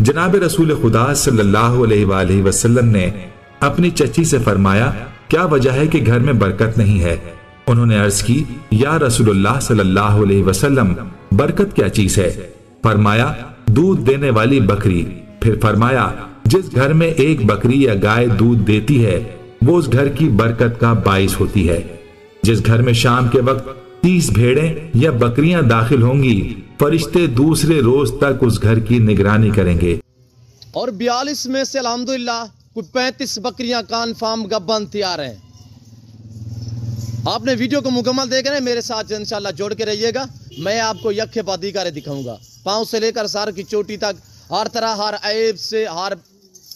जनाब रसूल खुदा सल्लल्लाहु अलैहि वसल्लम ने अपनी चची से फरमाया, क्या वजह है कि घर में बरकत नहीं है? उन्होंने अर्ज की, या रसूलुल्लाह सल्लल्लाहु अलैहि वसल्लम, बरकत क्या चीज है? फरमाया, दूध देने वाली बकरी। फिर फरमाया, जिस घर में एक बकरी या गाय दूध देती है वो उस घर की बरकत का बाइस होती है। जिस घर में शाम के वक्त 30 भेड़ें या बकरियां दाखिल होंगी, फरिश्ते दूसरे रोज तक उस घर की निगरानी करेंगे। और 42 में से अल्हम्दुलिल्लाह कुछ 35 बकरियां कन्फर्म गब्बन तैयार हैं। आपने वीडियो को मुकम्मल देख रहे हैं, मेरे साथ इंशाल्लाह जोड़ के रहिएगा। मैं आपको यखे बादीकारे दिखाऊंगा, पांव से लेकर सर की चोटी तक, हर तरह, हर ऐब से, हर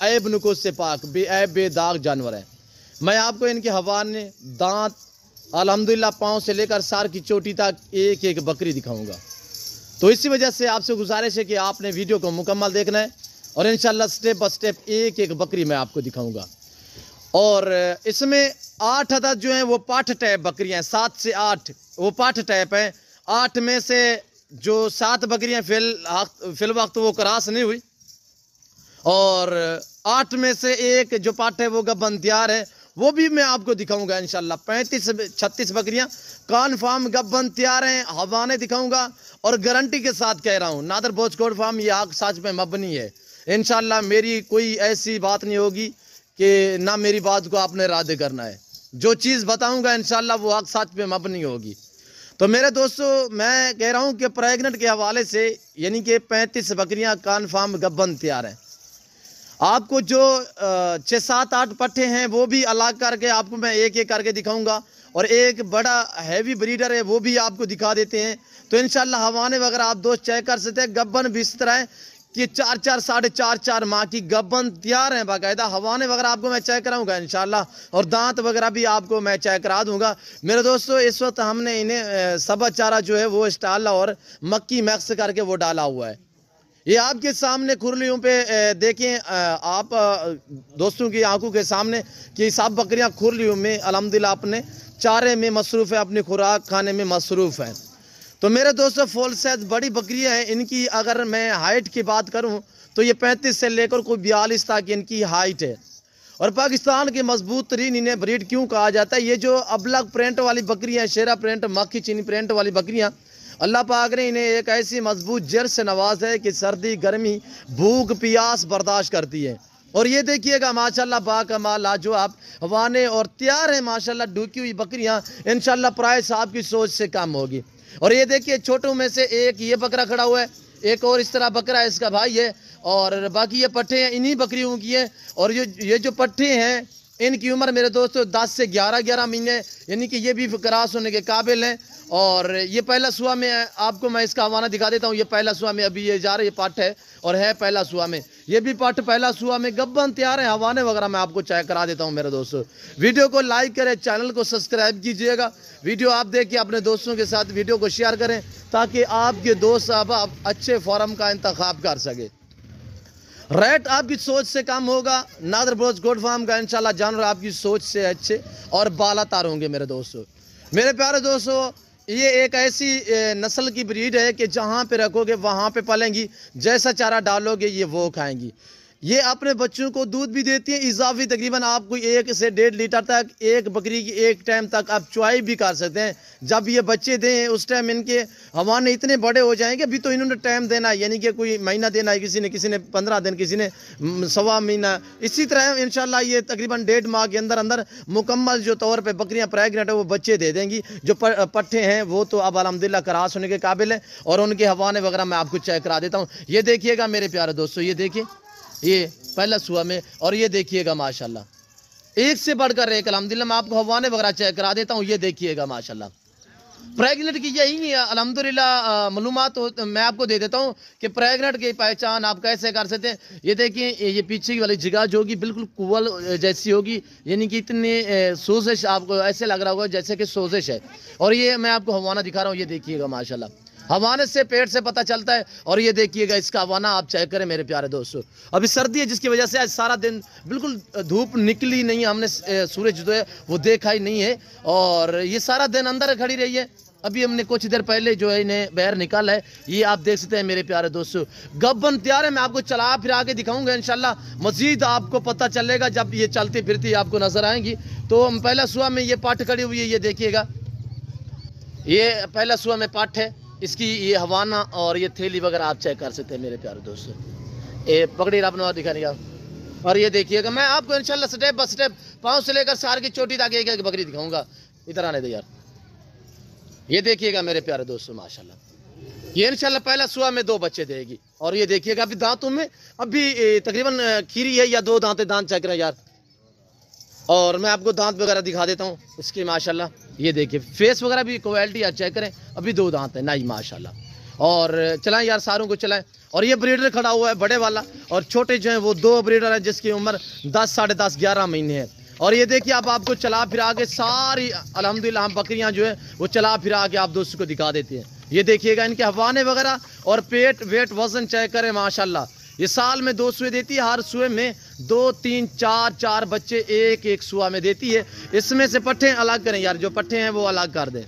ऐब नुकुस से पाक, बेऐब बेदाग जानवर है। मैं आपको इनके हवाने, दांत, अल्हम्दुलिल्लाह पांव से लेकर सर की चोटी तक एक एक बकरी दिखाऊंगा। तो इसी वजह से आपसे गुजारिश है कि आपने वीडियो को मुकम्मल देखना है और इंशाल्लाह स्टेप बाय स्टेप एक एक बकरी मैं आपको दिखाऊंगा। और इसमें 8 अदद जो हैं वो पाठ टाइप बकरियां हैं, 7 से 8 वो पाठ टाइप हैं। 8 में से जो 7 बकरियां फिल वक्त वो क्रॉस नहीं हुई, और 8 में से एक जो पाठ है वो गब्बन तैयार है, वो भी मैं आपको दिखाऊंगा इंशाल्लाह। 35-36 बकरियां कन्फर्म गब्बन तैयार हैं, हवाने दिखाऊंगा और गारंटी के साथ कह रहा हूँ, नादर बोझ गोड फार्म ये आग सच में मबनी है। इंशाल्लाह मेरी कोई ऐसी बात नहीं होगी कि ना मेरी बात को आपने रद्द करना है। जो चीज़ बताऊंगा इंशाल्लाह वो आग सच पे मबनी होगी। तो मेरे दोस्तों, मैं कह रहा हूँ कि प्रेगनेंट के हवाले से यानी कि 35 बकरियां कन्फर्म गब्बन तैयार हैं। आपको जो 6, 7, 8 पट्टे हैं वो भी अलग करके आपको मैं एक एक करके दिखाऊंगा, और एक बड़ा हैवी ब्रीडर है वो भी आपको दिखा देते हैं। तो इंशाल्लाह हवाने वगैरह आप दोस्त चेक कर सकते हैं। गब्बन भी इस तरह है कि 4-4, 4.5 माह की गब्बन तैयार है बाकायदा। हवाने वगैरह आपको मैं चेक कराऊंगा इंशाल्लाह, और दांत वगैरह भी आपको मैं चेक करा दूंगा। मेरे दोस्तों, इस वक्त हमने इन्हें सबा चारा जो है वो स्टाला और मक्की मैक्स करके वो डाला हुआ है। ये आपके सामने खुरलियों पे देखें आप दोस्तों की आंखों के सामने कि सब बकरियां खुरलियों में अल्हम्दुलिल्लाह अपने चारे में मसरूफ़ है, अपनी खुराक खाने में मसरूफ़ है। तो मेरे दोस्तों, फुल साइज बड़ी बकरियां हैं। इनकी अगर मैं हाइट की बात करूं तो ये 35 से लेकर कोई 42 तक इनकी हाइट है। और पाकिस्तान के मजबूत तरीन इन्हें ब्रीड क्यों कहा जाता है? ये जो अबलग प्रिंट वाली बकरियां, शेरा प्रिंट, मक्खी चीनी प्रिंट वाली बकरियां, अल्लाह पाक ने इन्हें एक ऐसी मजबूत जड़ से नवाज है कि सर्दी, गर्मी, भूख, प्यास बर्दाश्त करती है। और ये देखिएगा माशाल्लाह बाकमाल लाजवाब हवाने और तैयार है माशाल्लाह डूकी हुई बकरियां। इंशाल्लाह प्राइस आपकी सोच से कम होगी। और ये देखिए छोटों में से एक ये बकरा खड़ा हुआ है, एक और इस तरह बकरा है, इसका भाई है, और बाकी ये पट्टे हैं इन्हीं बकरियों की है। और ये जो पट्टे हैं इनकी उम्र मेरे दोस्तों 10 से 11 महीने, यानी कि ये भी क्रॉस होने के काबिल हैं। और ये पहला सुआ में आपको मैं इसका हवाना दिखा देता हूँ। ये पहला सुआ में अभी ये जा रहा है, ये पट है और है पहला सुआ में, ये भी पट पहला सुआ में गब्बन तैयार है। हवाने वगैरह मैं आपको चेक करा देता हूँ मेरे दोस्तों। वीडियो को लाइक करें, चैनल को सब्सक्राइब कीजिएगा। वीडियो आप देख के अपने दोस्तों के साथ वीडियो को शेयर करें ताकि आपके दोस्त आप अच्छे फार्म का इंतखाब कर सके। रेट आपकी सोच से कम होगा। नादर बोझ गोड फार्म का इंशाल्लाह जानवर आपकी सोच से अच्छे और बालातार होंगे मेरे दोस्तों। मेरे प्यारे दोस्तों, ये एक ऐसी नस्ल की ब्रीड है कि जहाँ पे रखोगे वहाँ पे पलेंगी, जैसा चारा डालोगे ये वो खाएंगी। ये अपने बच्चों को दूध भी देती है इजाफी, तकरीबन आपको 1 से 1.5 लीटर तक एक बकरी की एक टाइम तक आप चुआई भी कर सकते हैं। जब ये बच्चे दें उस टाइम इनके हवाने इतने बड़े हो जाएंगे। अभी तो इन्होंने टाइम देना है, यानी कि कोई महीना देना है, किसी ने 15 दिन, किसी ने 1.25 महीना। इसी तरह इंशाल्लाह ये तकरीबन 1.5 माह के अंदर अंदर मुकम्मल जो तौर पर बकरियाँ प्रेगनेंट है वो बच्चे दे देंगी। जो पट्टे हैं वो तो अब अल्हम्दुलिल्लाह क्रॉस होने के काबिल है, और उनके हवाने वगैरह मैं आपको चेक करा देता हूँ। ये देखिएगा मेरे प्यारे दोस्तों, ये देखिए ये पहला सुआ में, और ये देखिएगा माशाल्लाह एक से बढ़कर एक। अल्हम्दुलिल्लाह मैं आपको हवाने वगैरह चेक करा देता हूँ। ये देखिएगा माशाल्लाह प्रेगनेंट की यही अल्हम्दुलिल्लाह मालूमात मैं आपको दे देता हूँ कि प्रेगनेंट की पहचान आप कैसे कर सकते हैं। ये देखिए ये पीछे वाली जगह जो होगी बिल्कुल कुवल जैसी होगी, यानी कि इतनी सोजिश आपको ऐसे लग रहा होगा जैसे कि सोजिश है। और ये मैं आपको हवाना दिखा रहा हूँ, ये देखिएगा माशाल्लाह हवाने से पेट से पता चलता है। और ये देखिएगा इसका हवाना आप चेक करें मेरे प्यारे दोस्तों। अभी सर्दी है जिसकी वजह से आज सारा दिन बिल्कुल धूप निकली नहीं, हमने सूरज जो है वो देखा ही नहीं है, और ये सारा दिन अंदर खड़ी रही है। अभी हमने कुछ देर पहले जो है इन्हें बाहर निकाला है। ये आप देख सकते हैं मेरे प्यारे दोस्तों, गब्बन तैयार है। मैं आपको चला फिरा के दिखाऊंगा इंशाल्लाह। मजीद आपको पता चलेगा जब ये चलती फिरती आपको नजर आएंगी। तो हम पहला सुबह में ये पाठ खड़ी हुई है, ये देखिएगा, ये पहला सुबह में पाठ है। इसकी ये हवाना और ये थैली वगैरह आप चेक कर सकते हैं मेरे प्यारे दोस्तों। ये पकड़ी अपना दिखाने का। और ये देखिएगा, मैं आपको इंशाल्लाह स्टेप बाय स्टेप पाँव से लेकर सार की चोटी तक एक एक बकरी दिखाऊंगा। इधर आने दे यार। ये देखिएगा मेरे प्यारे दोस्तों, माशाल्लाह ये इंशाल्लाह पहला सुबह में 2 बच्चे देगी। और ये देखिएगा अभी दांतों में अभी तकरीबन खीरी है या 2 दांत चेक रहे यार। और मैं आपको दांत वगैरह दिखा देता हूँ इसकी। माशाल्लाह ये देखिए फेस वगैरह भी क्वालिटी यार चेक करें। अभी 2 दांत है नहीं माशाल्लाह। और चलाएं यार, सारों को चलाएं। और ये ब्रीडर खड़ा हुआ है बड़े वाला, और छोटे जो हैं वो 2 ब्रीडर हैं जिसकी उम्र 10, साढ़े 10, 11 महीने है। और ये देखिए अब आपको चला फिरा के सारी अल्हम्दुलिल्लाह हम बकरियां जो है वो चला फिरा के आप दोस्तों को दिखा देते हैं। ये देखिएगा इनके हवाने वगैरह और पेट वेट वजन चेक करें माशाल्लाह। ये साल में 2 सुए देती है, हर सुए में 2, 3, 4 बच्चे एक सुआ में देती है। इसमें से पट्ठे अलग करें यार, जो पट्ठे हैं वो अलग कर दें।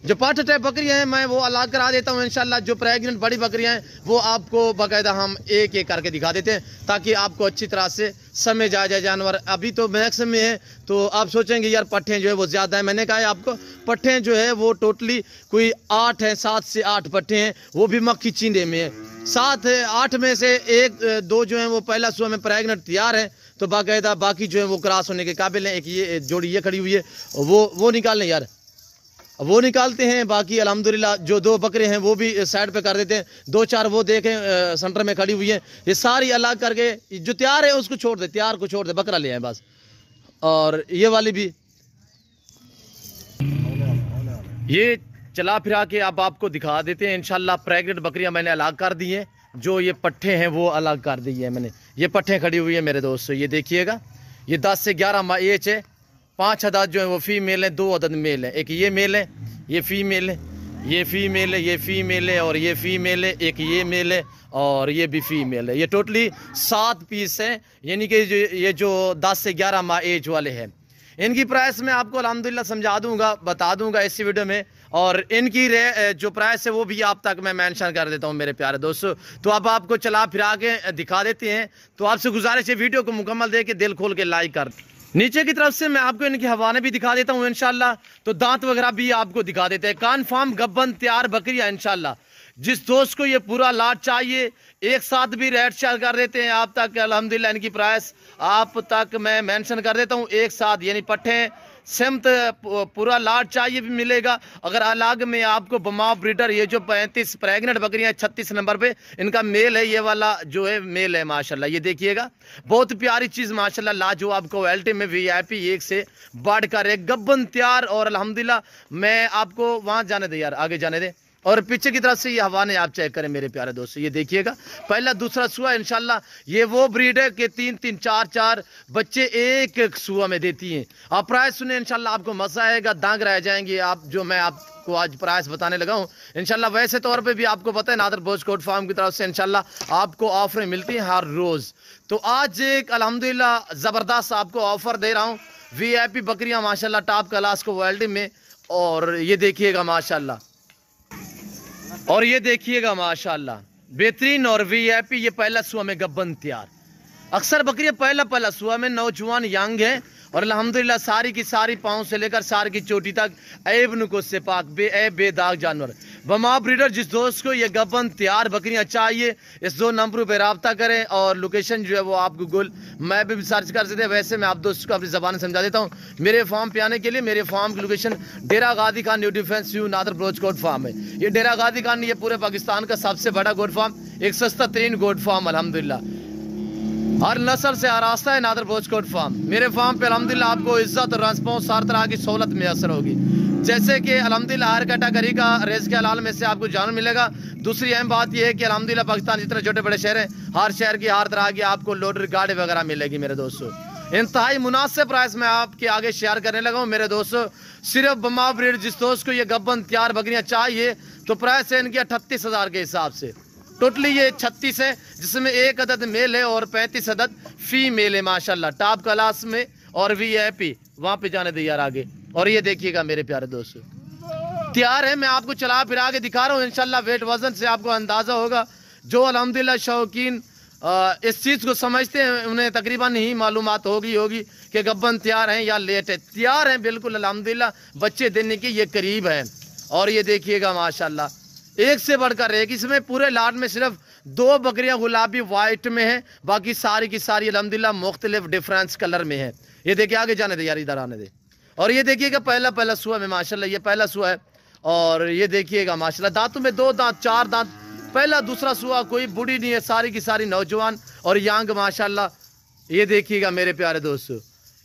जो पाठ टाइप बकरियां हैं मैं वो अलग करा देता हूं इंशाल्लाह। जो प्रेग्नेंट बड़ी बकरियां हैं वो आपको बाकायदा हम एक एक करके दिखा देते हैं ताकि आपको अच्छी तरह से समझ आ जाए जानवर। अभी तो मैक्स में है तो आप सोचेंगे यार पट्ठे जो है वो ज़्यादा है। मैंने कहा है आपको पट्ठे जो है वो टोटली कोई 8 हैं, 7 से 8 पट्ठे हैं, वो भी मक्खी चींडे में है। 7 है, 8 में से 1, 2 जो हैं वो पहला सुबह में प्रेग्नेंट तैयार है, तो बाकायदा बाकी जो है वो क्रॉस होने के काबिल हैं। एक ये जोड़ी ये खड़ी हुई है, वो निकाल लें यार, वो निकालते हैं। बाकी अल्हम्दुलिल्लाह जो 2 बकरे हैं वो भी साइड पे कर देते हैं। 2-4 वो देखें सेंटर में खड़ी हुई है। ये सारी अलग करके जो तैयार है उसको छोड़ दे, तैयार को छोड़ दे, बकरा ले आए बस। और ये वाली भी ये चला फिरा के अब आपको दिखा देते हैं इंशाल्लाह। प्रेग्नेंट बकरियां मैंने अलग कर दी हैं, जो ये पट्ठे हैं वो अलग कर दी है मैंने। ये पट्ठे खड़ी हुई है मेरे दोस्तों, ये देखिएगा। ये 10 से 11 माह एज है। 5 अदद जो है वो फीमेल है, 2 अदद मेल है। एक ये मेल है, ये फीमेल है, ये फीमेल है, ये फीमेल है, और ये फीमेल है। एक ये मेल है और ये भी फीमेल है। ये टोटली 7 पीस है, यानी कि ये जो 10 से 11 माह एज वाले हैं। इनकी प्राइस मैं आपको अल्हम्दुलिल्लाह समझा दूंगा, बता दूंगा इसी वीडियो में। और इनकी जो प्राइस है वो भी आप तक मैं मेंशन कर देता हूं मेरे प्यारे दोस्तों। तो अब आपको चला फिरा के दिखा देते हैं। तो आपसे गुजारिश है वीडियो को मुकम्मल देख के दिल खोल के लाइक कर। नीचे की तरफ से मैं आपको इनके हवाने भी दिखा देता हूं इंशाल्लाह। तो दांत वगैरह भी आपको दिखा देते हैं। कन्फर्म गब्बन तैयार बकरियां इंशाल्लाह। जिस दोस्त को ये पूरा लाट चाहिए एक साथ भी रेट शेयर कर देते हैं आप तक। अल्हम्दुलिल्लाह इनकी प्राइस आप तक मैं मेंशन कर देता हूं एक साथ, यानी पट्ठे सिमत पूरा लाट चाहिए भी मिलेगा। अगर अलग में आपको बमाव ब्रीडर ये जो 35 प्रेग्नेंट बकरियां 36 नंबर पे इनका मेल है, ये वाला जो है मेल है माशाल्लाह। ये देखिएगा बहुत प्यारी चीज़ माशाल्लाह, लाजवाब क्वालिटी में VIP एक से बढ़कर एक गब्बन तैयार। और अल्हम्दुलिल्लाह मैं आपको वहाँ जाने दे यार, आगे जाने दे। और पीछे की तरफ से ये हवाने आप चेक करें मेरे प्यारे दोस्तों। ये देखिएगा पहला दूसरा सुआ इंशाल्लाह। ये वो ब्रीड है कि 3-3 4-4 बच्चे एक सुआ में देती हैं। आप प्राइस सुने इंशाल्लाह, आपको मजा आएगा, दांग रह जाएंगे आप। जो मैं आपको आज प्राइस बताने लगा हूँ इंशाल्लाह, वैसे तौर पे भी आपको पता है नादर बोझ कोट फार्म की तरफ से इंशाल्लाह आपको ऑफरें मिलती हैं हर रोज। तो आज एक अल्हम्दुलिल्लाह जबरदस्त आपको ऑफर दे रहा हूँ। VIP बकरियां माशाल्लाह टॉप क्लास क्वालिटी में। और ये देखिएगा माशाल्लाह, और ये देखिएगा माशाल्लाह बेहतरीन और VIP। ये पहला सुआ में गब्बन तैयार। अक्सर बकरियां पहला सुआ में नौजवान यंग है। और अल्हम्दुलिल्लाह सारी की सारी पाँव से लेकर सार की चोटी तक ऐब नुकुस से पाक बेदाग जानवर। बमा ब्रीडर जिस दोस्त को ये गब्बन तैयार बकरियां चाहिए इस 2 नंबरों पर रब्ता करें। और लोकेशन जो है वो आप गूगल मैप भी सर्च कर सकते हैं। वैसे मैं आप दोस्तों को अपनी ज़बान समझा देता हूँ। मेरे फार्म पे आने के लिए मेरे फार्म की लोकेशन डेरा गादी Khan new defence view Nadir Broch Kot farm है। ये डेरा गादी खान ये पूरे पाकिस्तान का सबसे बड़ा गोट फार्म, एक सस्ता तरीन गोट फार्म अल्हम्दुलिल्लाह। हर नस्ल से आरास्ता है नादर बोझ कोट फार्म। मेरे फार्म पे अल्हम्दुलिल्लाह आपको इज्जत और रेस्पॉन्स हर तरह की सहूलत मैसर होगी। जैसे कि अल्हम्दुलिल्लाह हर कैटेगरी का रिज़्क़ हलाल में से आपको जान मिलेगा। दूसरी अहम बात यह है कि अल्हम्दुलिल्लाह पाकिस्तान जितने छोटे बड़े शहर हैं हर शहर की हर तरह की आपको लोडर गाड़ी वगैरह मिलेगी मेरे दोस्तों। इंतहाई मुनासिब प्राइस में आपके आगे शेयर करने लगा हूँ मेरे दोस्तों। सिर्फ बमा ब्रीड जिस दोस्त को ये गब्बन तैयार बकरियाँ चाहिए तो प्राइस है इनकी 38,000 के हिसाब से। टोटली ये 36 है, जिसमें 1 अदद मेल है और 35 अदद फीमेल है माशाल्लाह टॉप क्लास में। और VIP वहाँ पे जाने दे यार आगे। और ये देखिएगा मेरे प्यारे दोस्तों, तैयार है। मैं आपको चला फिरा के दिखा रहा हूँ, इंशाल्लाह वेट वजन से आपको अंदाजा होगा। जो अल्हम्दुलिल्लाह शौकीन इस चीज़ को समझते हैं उन्हें तकरीबन ही मालूमात होगी कि गब्बन तैयार हैं या लेट है। तैयार हैं बिल्कुल अल्हम्दुलिल्लाह, बच्चे देने के ये करीब हैं। और ये देखिएगा माशाल्लाह एक से बढ़कर एक, इसमें पूरे लाट में सिर्फ 2 बकरियां गुलाबी वाइट में है, बाकी सारी की सारी अल्हम्दुलिल्लाह मुख्तलिफ डिफरेंस कलर में है। ये देखिए, आगे जाने दे यार, इधर आने दे। और ये देखिएगा पहला सुआ में माशाल्लाह, ये पहला सुआ है। और ये देखिएगा माशाल्लाह दांतों में 2 दांत 4 दांत, पहला दूसरा सुआ, कोई बूढ़ी नहीं है, सारी की सारी नौजवान और यांग माशाल्लाह। ये देखिएगा मेरे प्यारे दोस्तों,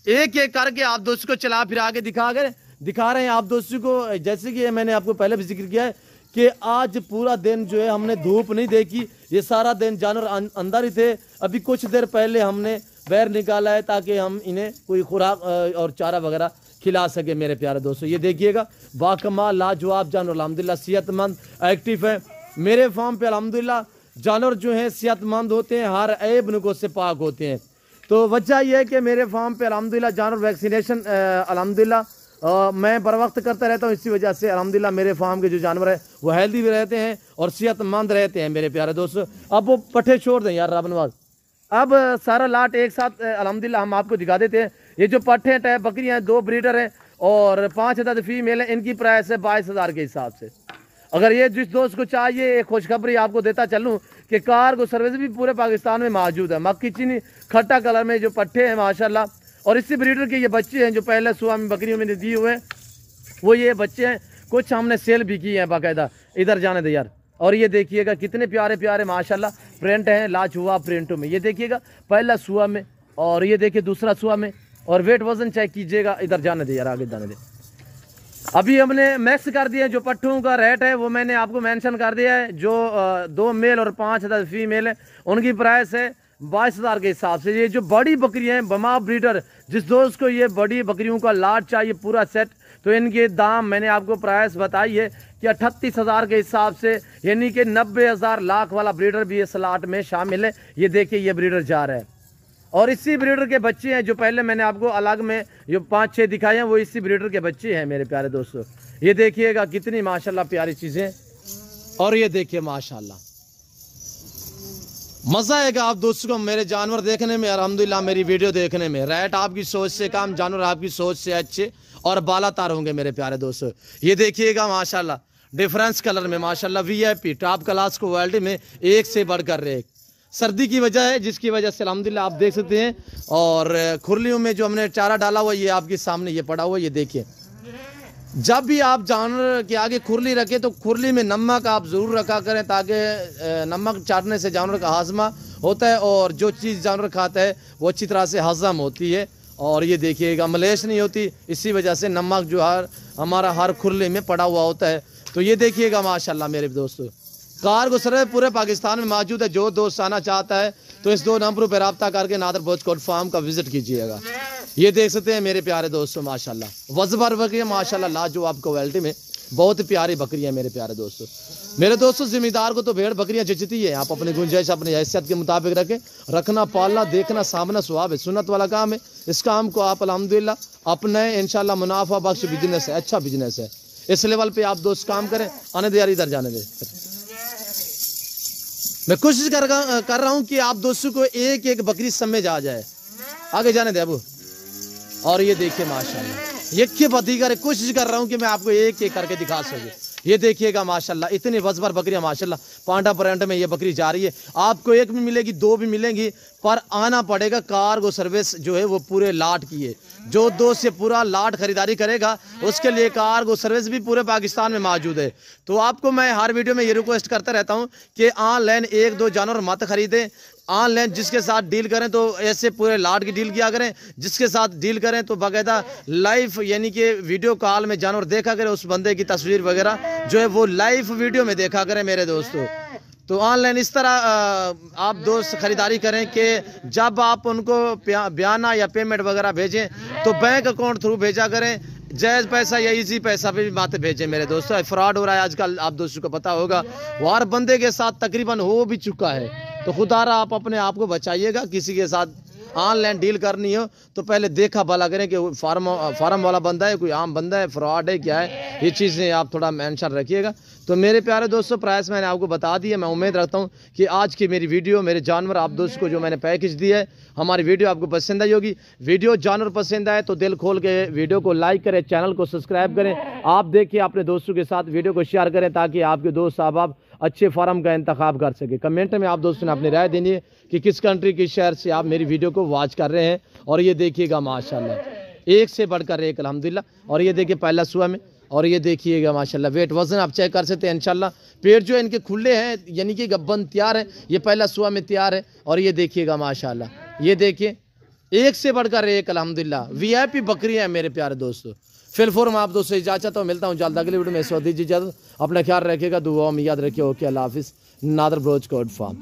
एक एक करके आप दोस्तों को चला फिरा के दिखा रहे हैं आप दोस्तों को। जैसे कि मैंने आपको पहले भी जिक्र किया है कि आज पूरा दिन जो है हमने धूप नहीं देखी, ये सारा दिन जानवर अंदर ही थे। अभी कुछ देर पहले हमने बाहर निकाला है ताकि हम इन्हें कोई खुराक और चारा वगैरह खिला सके मेरे प्यारे दोस्तों। ये देखिएगा बाकमाल लाजवाब जानवर अल्हम्दुलिल्लाह सेहतमंद एक्टिव है। मेरे फार्म पे अल्हम्दुलिल्लाह जानवर जो हैं सेहतमंद होते हैं, हर ऐब नुक़्स से पाक होते हैं। तो वजह यह है कि मेरे फार्म पे अल्हम्दुलिल्लाह जानवर वैक्सीनेशन अल्हम्दुलिल्लाह मैं बर वक्त करता रहता हूँ। इसी वजह से अल्हम्दुलिल्लाह मेरे फार्म के जो जानवर है वो हेल्दी भी रहते हैं और सेहतमंद रहते हैं मेरे प्यारे दोस्तों। अब वो पट्ठे छोड़ दें यार रबनवाज। अब सारा लाट एक साथ अल्हम्दुलिल्लाह हम आपको दिखा देते हैं। ये जो पट्ठे हैं, बकरियाँ हैं, 2 ब्रीडर हैं और 5 अदद फीमेल है। इनकी प्राइस है 22,000 के हिसाब से। अगर ये जिस दोस्त को चाहिए, एक खुशखबरी आपको देता चलूँ कि कार्गो सर्विस भी पूरे पाकिस्तान में मौजूद है। मक्की चीनी खट्टा कलर में जो पट्ठे हैं माशाल्लाह, और इसी ब्रीडर के ये बच्चे हैं जो पहले सुबह में बकरियों में दिए हुए हैं, वो ये बच्चे हैं। कुछ हमने सेल भी किए हैं बाकायदा। इधर जाने दे यार। और ये देखिएगा कितने प्यारे प्यारे माशाल्लाह प्रिंट हैं, लाजवाब प्रिंटों में। ये देखिएगा पहला सुआ में और ये देखिए दूसरा सुआ में। और वेट वजन चेक कीजिएगा। इधर जाने दे यार, आगे जाने दे। अभी हमने मैक्स कर दिया, जो पट्ठों का रेट है वो मैंने आपको मेंशन कर दिया है। जो 2 मेल और 5 अदद फीमेल है उनकी प्राइस है 22,000 के हिसाब से। ये जो बड़ी बकरियां हैं बमा ब्रीडर, जिस दोस्त को ये बड़ी बकरियों का लाट चाहिए पूरा सेट, तो इनके दाम मैंने आपको प्राइस बताई है कि 38,000 के हिसाब से, यानी कि 90,000 लाख वाला ब्रीडर भी इस लाट में शामिल है। ये देखिए ये ब्रीडर जा रहा है। और इसी ब्रीडर के बच्चे हैं जो पहले मैंने आपको अलग में जो 5-6 दिखाए हैं, वो इसी ब्रीडर के बच्चे हैं मेरे प्यारे दोस्तों। ये देखिएगा कितनी माशाल्लाह प्यारी चीज़ें। और ये देखिए माशाल्लाह मज़ा आएगा आप दोस्तों को मेरे जानवर देखने में, अल्हम्दुलिल्लाह मेरी वीडियो देखने में। रेट आपकी सोच से कम, जानवर आपकी सोच से अच्छे और बालातार होंगे मेरे प्यारे दोस्तों। ये देखिएगा माशाल्लाह डिफरेंस कलर में माशाल्लाह VIP टॉप क्लास क्वालिटी में, एक से बढ़कर एक। सर्दी की वजह है जिसकी वजह से अल्हम्दुलिल्लाह आप देख सकते हैं। और खुरलियों में जो हमने चारा डाला हुआ ये आपके सामने ये पड़ा हुआ, ये देखिए। जब भी आप जानवर के आगे खुरली रखें तो खुरली में नमक आप ज़रूर रखा करें, ताकि नमक चाटने से जानवर का हाजमा होता है और जो चीज़ जानवर खाता है वो अच्छी तरह से हजम होती है। और ये देखिएगा मलेश नहीं होती, इसी वजह से नमक जो हमारा हर खुरली में पड़ा हुआ होता है। तो ये देखिएगा माशाल्लाह मेरे दोस्तों, कार्गो सर्विस पूरे पाकिस्तान में मौजूद है। जो दोस्त आना चाहता है तो इस 2 नंबरों पर रब्ता करके नादर बोचकोट फार्म का विजिट कीजिएगा। ये देख सकते हैं मेरे प्यारे दोस्तों माशाल्लाह वज़बर बकरियाँ माशाल्लाह लाजवाब क्वालिटी में, बहुत प्यारी बकरियाँ मेरे प्यारे दोस्तों। मेरे दोस्तों जिम्मेदार को तो भेड़ बकरियाँ जचती है। आप अपनी गुंजाइश अपनी हैसियत के मुताबिक रखें। रखना, पालना, देखना, सामना स्वाब है, सुन्नत वाला काम है। इस काम को आप अल्हम्दुलिल्लाह अपने इंशाल्लाह मुनाफा बख्श बिजनेस है, अच्छा बिजनेस है। इस लेवल पे आप दोस्त काम करें। आने दे यार, इधर जाने दे। मैं कोशिश कर रहा हूँ कि आप दोस्तों को एक एक बकरी समझ आ जाए। आगे जाने दे अबू। और ये देखिए माशाल्लाह एक के पति करे, कोशिश कर रहा हूँ कि मैं आपको एक एक करके दिखा सकूँ। ये देखिएगा माशाल्लाह इतनी वज़बर बकरियाँ माशाल्लाह। पांडा प्रिंट में ये बकरी जा रही है। आपको एक भी मिलेगी, 2 भी मिलेंगी, पर आना पड़ेगा। कार्गो सर्विस जो है वो पूरे लाट की है। जो दोस्त से पूरा लाट खरीदारी करेगा उसके लिए कार्गो सर्विस भी पूरे पाकिस्तान में मौजूद है। तो आपको मैं हर वीडियो में ये रिक्वेस्ट करता रहता हूँ कि ऑनलाइन 1-2 जानवर मत खरीदें। ऑनलाइन जिसके साथ डील करें तो ऐसे पूरे लाट की डील किया करें। जिसके साथ डील करें तो बाकायदा लाइव यानी कि वीडियो कॉल में जानवर देखा करें, उस बंदे की तस्वीर वगैरह जो है वो लाइव वीडियो में देखा करें मेरे दोस्तों। तो ऑनलाइन इस तरह आप दोस्त खरीदारी करें कि जब आप उनको बयाना या पेमेंट वगैरह भेजें तो बैंक अकाउंट थ्रू भेजा करें। जायज़ पैसा या इजी पैसा पे भी बातें भेजें मेरे दोस्तों। फ्रॉड हो रहा है आजकल, आप दोस्तों को पता होगा, वो हर बंदे के साथ तकरीबन हो भी चुका है। तो खुदारा आप अपने आप को बचाइएगा, किसी के साथ ऑनलाइन डील करनी हो तो पहले देखा भला करें कि फार्म वाला बंदा है, कोई आम बंदा है, फ्रॉड है, क्या है, ये चीज़ें आप थोड़ा मेंशन रखिएगा। तो मेरे प्यारे दोस्तों, प्राइस मैंने आपको बता दिया। मैं उम्मीद रखता हूँ कि आज की मेरी वीडियो, मेरे जानवर आप दोस्तों को जो मैंने पैकेज दिया है, हमारी वीडियो आपको पसंद आई होगी। वीडियो जानवर पसंद आए तो दिल खोल के वीडियो को लाइक करें, चैनल को सब्सक्राइब करें, आप देखिए अपने दोस्तों के साथ वीडियो को शेयर करें ताकि आपके दोस्त आप अच्छे फार्म का इंतखाब कर सके। कमेंट में आप दोस्तों ने अपनी राय देनी है कि किस कंट्री की शहर से आप मेरी वीडियो को वॉच कर रहे हैं। और ये देखिएगा माशाल्लाह एक से बढ़कर एक अल्हम्दुलिल्लाह। और ये देखिए पहला सुआ में, और ये देखिएगा माशाल्लाह वेट वजन आप चेक कर सकते हैं इंशाल्लाह। पेट जो है इनके खुले हैं, यानी कि गब्बन तैयार है, ये पहला सुआ में तैयार है। और ये देखिएगा माशाल्लाह, ये देखिए एक से बढ़कर एक अल्हम्दुलिल्लाह। वीआईपी बकरी है मेरे प्यारे दोस्तों। फिलहाल आप दोस्तों इजाजत हो, मिलता हूँ जल्द अगली वीडियो में। सो दीजिए इजाजत, अपना ख्याल रखिएगा, दुआ में याद रखिए। ओके, अल्लाह हाफिज़। नादर ब्रोच कोड फार्म।